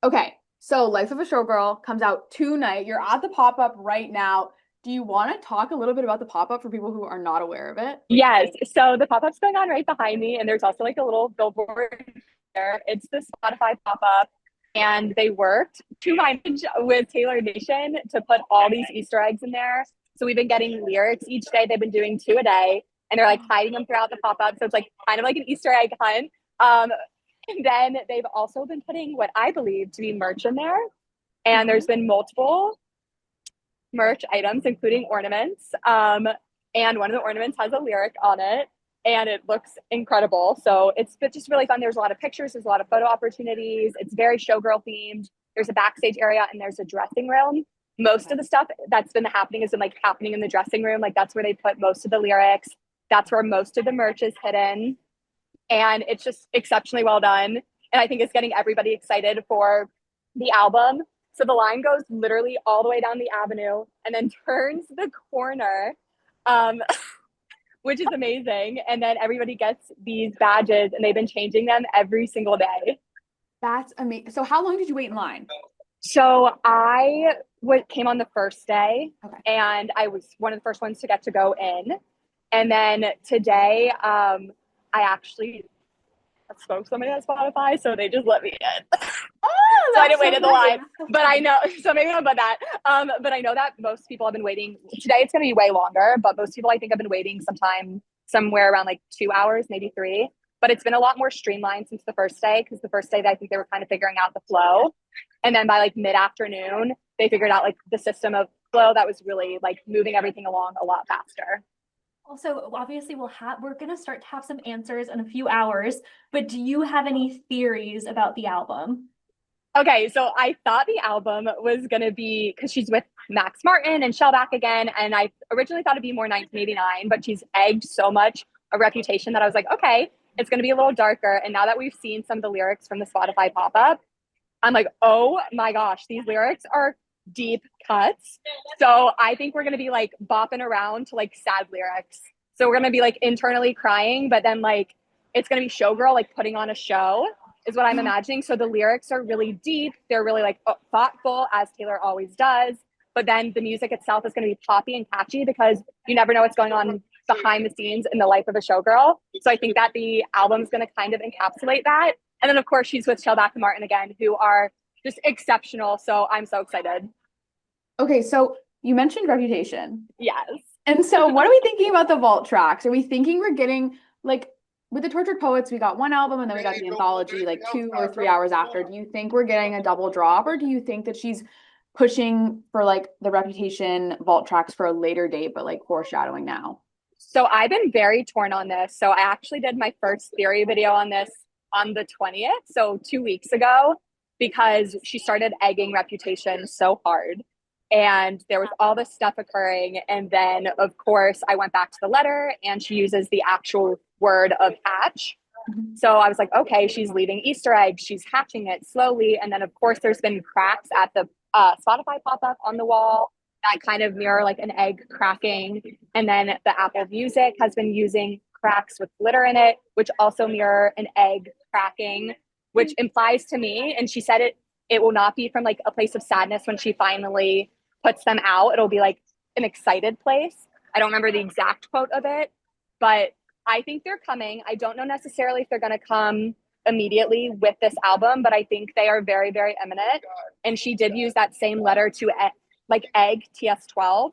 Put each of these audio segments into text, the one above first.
Okay, so Life of a Showgirl comes out tonight. You're at the pop-up right now. Do you want to talk a little bit about the pop-up for people who are not aware of it? Yes. So the pop-up's going on right behind me, and there's also like a little billboard there. It's the Spotify pop-up, and they worked to minage with Taylor Nation to put all these Easter eggs in there. So we've been getting lyrics each day. They've been doing two a day, and they're like hiding them throughout the pop-up. So it's like kind of like an Easter egg hunt. Um, and then they've also been putting what I believe to be merch in there. And Mhm. there's been multiple merch items, including ornaments. And one of the ornaments has a lyric on it, and it looks incredible. So it's just really fun. There's a lot of pictures, there's a lot of photo opportunities. It's very showgirl themed. There's a backstage area and there's a dressing room. Most Okay. of the stuff that's been happening has been like happening in the dressing room. Like that's where they put most of the lyrics. That's where most of the merch is hidden. And it's just exceptionally well done. And I think it's getting everybody excited for the album. So the line goes literally all the way down the avenue and then turns the corner, um, which is amazing. And then everybody gets these badges, and they've been changing them every single day. That's amazing. So how long did you wait in line? So came on the first day, Okay. and I was one of the first ones to get to go in. And then today, I actually spoke to somebody on Spotify, so they just let me in. Oh, So I that's didn't wait so in the line. nice. So But I fun. know, so maybe not about that. But I know that most people have been waiting. Today it's going to be way longer, but most people I think have been waiting somewhere around like 2 hours, maybe three. But it's been a lot more streamlined since the first day, because the first day I think they were kind of figuring out the flow. And then by like mid-afternoon, they figured out like the system of flow that was really like moving everything along a lot faster. Also, obviously, we're gonna start to have some answers in a few hours, but do you have any theories about the album? Okay, so I thought the album was gonna be because she's with Max Martin and Shellback again, and I originally thought it'd be more 1989, but she's egged so much a reputation that I was like, okay, it's gonna be a little darker. And now that we've seen some of the lyrics from the Spotify pop-up, I'm like, oh my gosh, these lyrics are deep cuts. So I think we're gonna be like bopping around to like sad lyrics. So we're gonna be like internally crying, but then like it's gonna be showgirl like putting on a show is what I'm imagining. So the lyrics are really deep. They're really like thoughtful, as Taylor always does. But then the music itself is going to be poppy and catchy because you never know what's going on behind the scenes in the life of a showgirl. So I think that the album's going to kind of encapsulate that. And then, of course, she's with Shellback and Martin again, who are just exceptional. So I'm so excited. Okay, so you mentioned Reputation. Yes. And so what are we thinking about the vault tracks? Are we thinking we're getting like with the Tortured Poets, we got one album and then we got the anthology like 2 or 3 hours after. Do you think we're getting a double drop, or do you think that she's pushing for like the Reputation vault tracks for a later date, but like foreshadowing now? So I've been very torn on this. So I actually did my first theory video on this on the 20th, so 2 weeks ago, because she started egging Reputation so hard. And there was all this stuff occurring. And then, of course, I went back to the letter and she uses the actual word of hatch. Mhm. So I was like, okay, she's leaving Easter eggs. She's hatching it slowly. And then, of course, there's been cracks at the Spotify pop up on the wall that kind of mirror like an egg cracking. And then the Apple Music has been using cracks with glitter in it, which also mirror an egg cracking, which implies to me, and she said it will not be from like a place of sadness when she finally puts them out. It'll be like an excited place. I don't remember the exact quote of it, but I think they're coming. I don't know necessarily if they're going to come immediately with this album, but I think they are very, very imminent. And she did use that same letter to like egg TS12.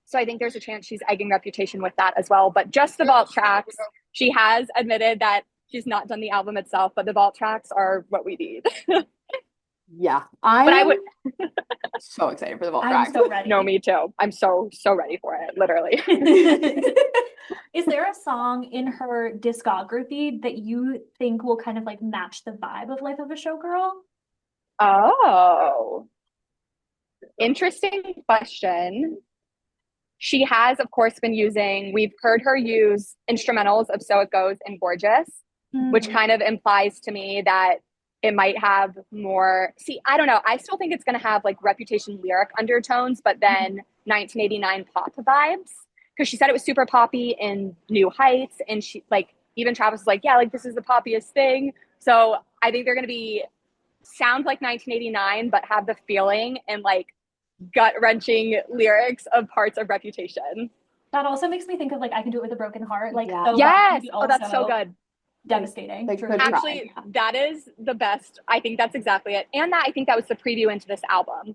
So I think there's a chance she's egging Reputation with that as well. But just the vault tracks, she has admitted that she's not done the album itself, but the vault tracks are what we need. Yeah, I But I am would so excited for the vault I'm tracks. so ready. no, me too. I'm so ready for it, literally. Is there a song in her discography that you think will kind of like match the vibe of Life of a Showgirl? Oh, interesting question. She has, of course, been using, we've heard her use instrumentals of So It Goes and Gorgeous, which Mhm. kind of implies to me that it might have more. See, I don't know. I still think it's going to have like Reputation lyric undertones, but then 1989 pop vibes. Because she said it was super poppy in New Heights. And she, like, even Travis was like, yeah, like this is the poppiest thing. So I think they're going to be sound like 1989, but have the feeling and like gut-wrenching lyrics of parts of Reputation. That also makes me think of like I Can Do It With a Broken Heart. Like Yeah. so Yes. that Oh, that's so also good. devastating. Like, for good sure. try. Actually, that is the best. I think that's exactly it. And that I think that was the preview into this album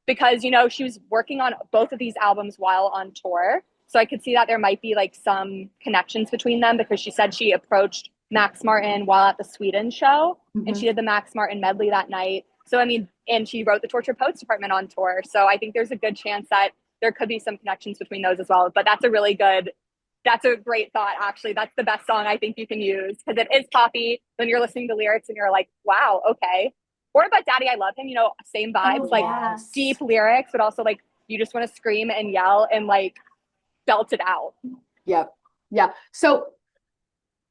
because, you know, she was working on both of these albums while on tour. So I could see that there might be like some connections between them because she said she approached Max Martin while at the Sweden show and she did the Max Martin medley that night. So, I mean, and she wrote the Tortured Poets Department on tour. So I think there's a good chance that there could be some connections between those as well. But that's a great thought, actually. That's the best song I think you can use because it is poppy. When you're listening to lyrics and you're like, wow, okay. Or about Daddy, I Love Him, you know, same vibes, Oh, like yes. deep lyrics, but also like you just want to scream and yell and like belt it out. Yep. Yeah. So,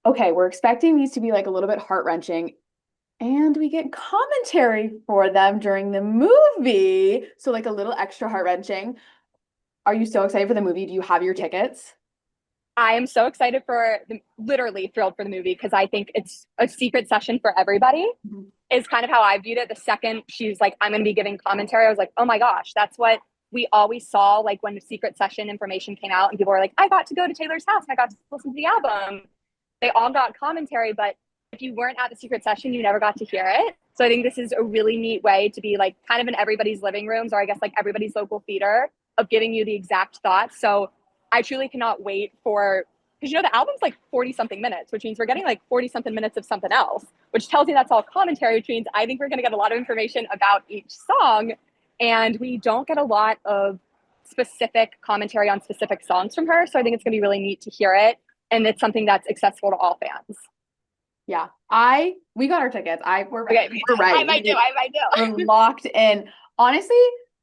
okay, we're expecting these to be like a little bit heart-wrenching. And we get commentary for them during the movie. So like a little extra heart-wrenching. Are you so excited for the movie? Do you have your tickets? I am so excited literally thrilled for the movie because I think it's a secret session for everybody is kind of how I viewed it. The second she's like, I'm going to be giving commentary, I was like, oh my gosh, that's what we always saw. Like when the secret session information came out and people were like, I got to go to Taylor's house and I got to listen to the album. They all got commentary, but if you weren't at the secret session, you never got to hear it. So I think this is a really neat way to be like kind of in everybody's living rooms, or I guess like everybody's local theater of giving you the exact thoughts. So I truly cannot wait because you know, the album's like 40 something minutes, which means we're getting like 40 something minutes of something else, which tells you that's all commentary, which means I think we're going to get a lot of information about each song. And we don't get a lot of specific commentary on specific songs from her. So I think it's going to be really neat to hear it. And it's something that's accessible to all fans. Yeah. We got our tickets. We're ready. Okay. We're ready. I might do. We're locked in. Honestly,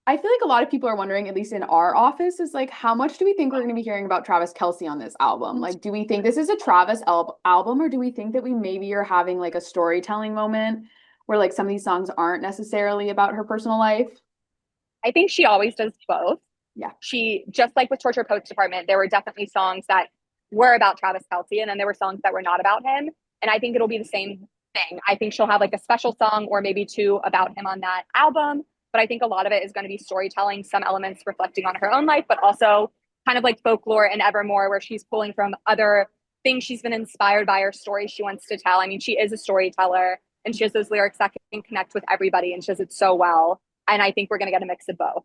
I feel like a lot of people are wondering, at least in our office, is like, how much do we think we're going to be hearing about Travis Kelce on this album? Like, do we think this is a Travis album, or do we think that we maybe are having like a storytelling moment where like some of these songs aren't necessarily about her personal life? I think she always does both. Yeah. She, just like with Torture Poets Department, there were definitely songs that were about Travis Kelce, and then there were songs that were not about him. And I think it'll be the same thing. I think she'll have like a special song or maybe two about him on that album. But I think a lot of it is going to be storytelling, some elements reflecting on her own life, but also kind of like folklore and Evermore, where she's pulling from other things she's been inspired by or stories she wants to tell. I mean, she is a storyteller and she has those lyrics that can connect with everybody and she does it so well. And I think we're going to get a mix of both.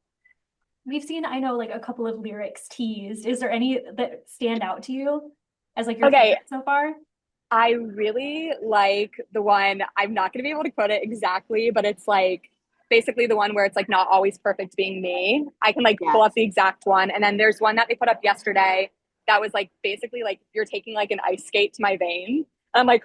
We've seen, I know, like a couple of lyrics teased. Is there any that stand out to you as like your favorite so far? I really like the one, I'm not going to be able to quote it exactly, but it's like basically the one where it's like not always perfect being me. I can like pull up the exact one. And then there's one that they put up yesterday that was like basically like you're taking like an ice skate to my vein. I'm like,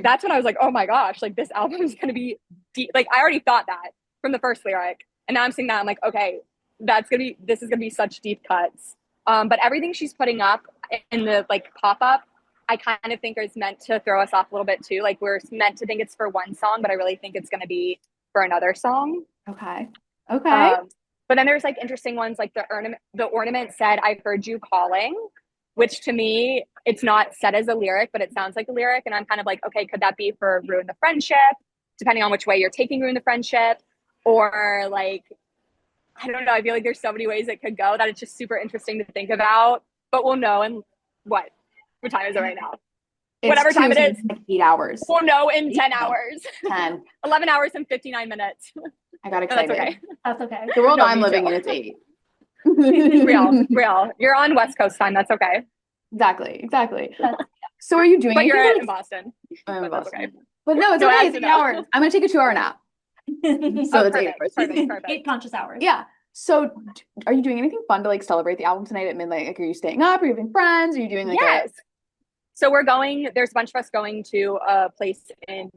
that's when I was like, oh my gosh, like this album is going to be deep. Like I already thought that from the first lyric. And now I'm seeing that. I'm like, okay, this is going to be such deep cuts. But everything she's putting up in the like pop-up, I kind of think is meant to throw us off a little bit too. Like we're meant to think it's for one song, but I really think it's going to be for another song. Okay. But then there's like interesting ones like the ornament said, I heard you calling, which to me, it's not said as a lyric, but it sounds like a lyric. And I'm kind of like, okay, could that be for ruin the friendship? Depending on which way you're taking ruin the friendship, or like, I don't know. I feel like there's so many ways it could go that it's just super interesting to think about, but we'll know in what time is it right now? Whatever time it is. Like 8 hours. We'll know in 10 hours. 10. 11 hours and 59 minutes. I got excited. No, that's okay. That's okay. The world I'm living in is 8. Real. You're on West Coast time. That's okay. Exactly. So are you doing But anything? You're in Boston. I'm in Boston. Okay. But no, it's okay. It's 8 hours. I'm going to take a 2-hour nap. So it's 8 hours. Perfect. 8 conscious hours. Yeah. So are you doing anything fun to like celebrate the album tonight at midnight? Like, are you staying up? Are you having friends? Are you doing like So there's a bunch of us going to a place in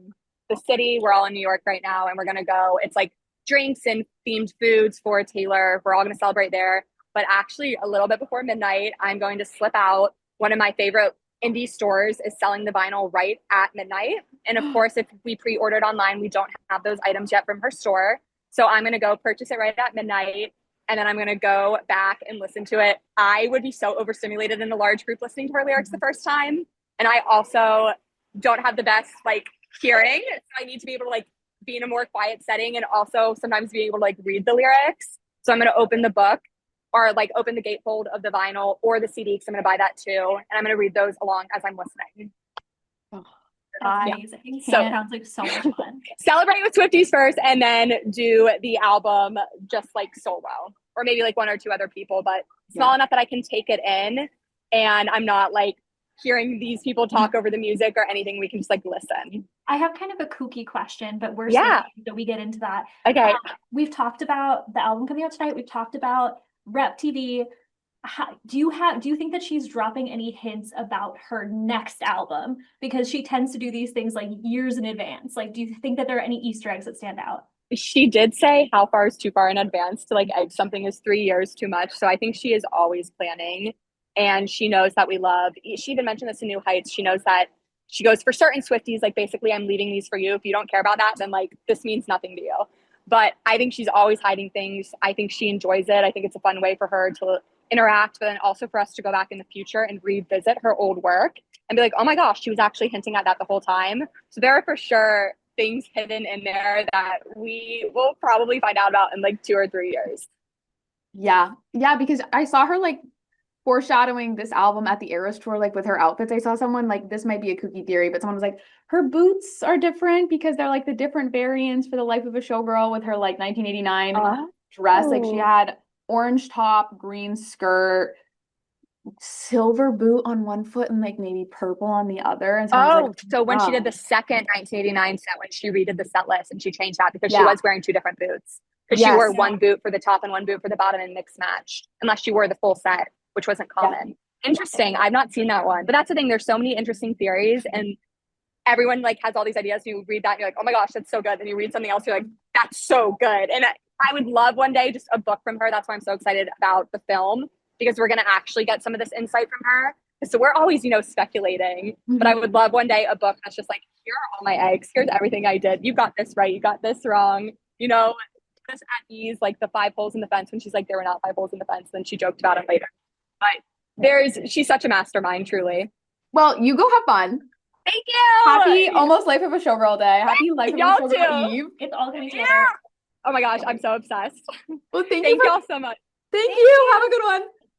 the city. We're all in New York right now and we're going to go. It's like drinks and themed foods for Taylor. We're all going to celebrate there. But actually a little bit before midnight, I'm going to slip out. One of my favorite indie stores is selling the vinyl right at midnight. And of course, if we pre-ordered online, we don't have those items yet from her store. So I'm going to go purchase it right at midnight. And then I'm going to go back and listen to it. I would be so overstimulated in a large group listening to her lyrics the first time. And I also don't have the best like hearing. So I need to be able to like be in a more quiet setting and also sometimes being able to like read the lyrics. So I'm going to open the book or like open the gatefold of the vinyl or the CD because I'm going to buy that too. And I'm going to read those along as I'm listening. That's I amazing. So- Sounds like so much fun. Celebrate with Swifties first and then do the album just like solo or maybe like one or two other people, but small enough that I can take it in and I'm not like hearing these people talk over the music or anything. We can just like listen. I have kind of a kooky question, but we're Yeah. Swifties, so we get into that. Okay. We've talked about the album coming out tonight. We've talked about Rep TV. Do you think that she's dropping any hints about her next album? Because she tends to do these things like years in advance. Like, do you think that there are any Easter eggs that stand out? She did say how far is too far in advance to like egg something is 3 years too much. So I think she is always planning and she knows that we love. She even mentioned this in New Heights. She knows that she goes for certain Swifties, like basically I'm leaving these for you. If you don't care about that, then like this means nothing to you. But I think she's always hiding things. I think she enjoys it. I think it's a fun way for her to interact, but then also for us to go back in the future and revisit her old work and be like, oh my gosh, she was actually hinting at that the whole time. So there are for sure things hidden in there that we will probably find out about in like 2 or 3 years. Yeah, because I saw her like foreshadowing this album at the Eras tour, like with her outfits. I saw someone like, this might be a kooky theory, but someone was like, her boots are different because they're like the different variants for the life of a showgirl with her like 1989 dress. Like she had orange top, green skirt, silver boot on one foot and like maybe purple on the other. And so I was like, so when she did wow. the second 1989 set, when she redid the set list and she changed that because she Yeah. was wearing 2 different boots. Because she Yes. wore one boot for the top and one boot for the bottom and mix matched, unless she wore the full set, which wasn't common. Interesting. I've not seen that one. But that's the thing. There's so many interesting theories and everyone like has all these ideas. You read that and you're like, oh my gosh, that's so good. And you read something else, you're like, that's so good. And I would love one day just a book from her. That's why I'm so excited about the film, because we're going to actually get some of this insight from her. So we're always, speculating, but I would love one day a book that's just like, here are all my eggs. Here's everything I did. You got this right. You got this wrong. Just at ease, like the 5 holes in the fence when she's like, there were not 5 holes in the fence. Then she joked about it later. But she's such a mastermind, truly. Well, you go have fun. Thank you. Happy almost Life of a Showgirl day. Happy Life of a Y'all Showgirl too. Eve. It's all coming together. Oh my gosh, I'm so obsessed. Well, thank Thank you. y'all so much. Thank you. Have a good one.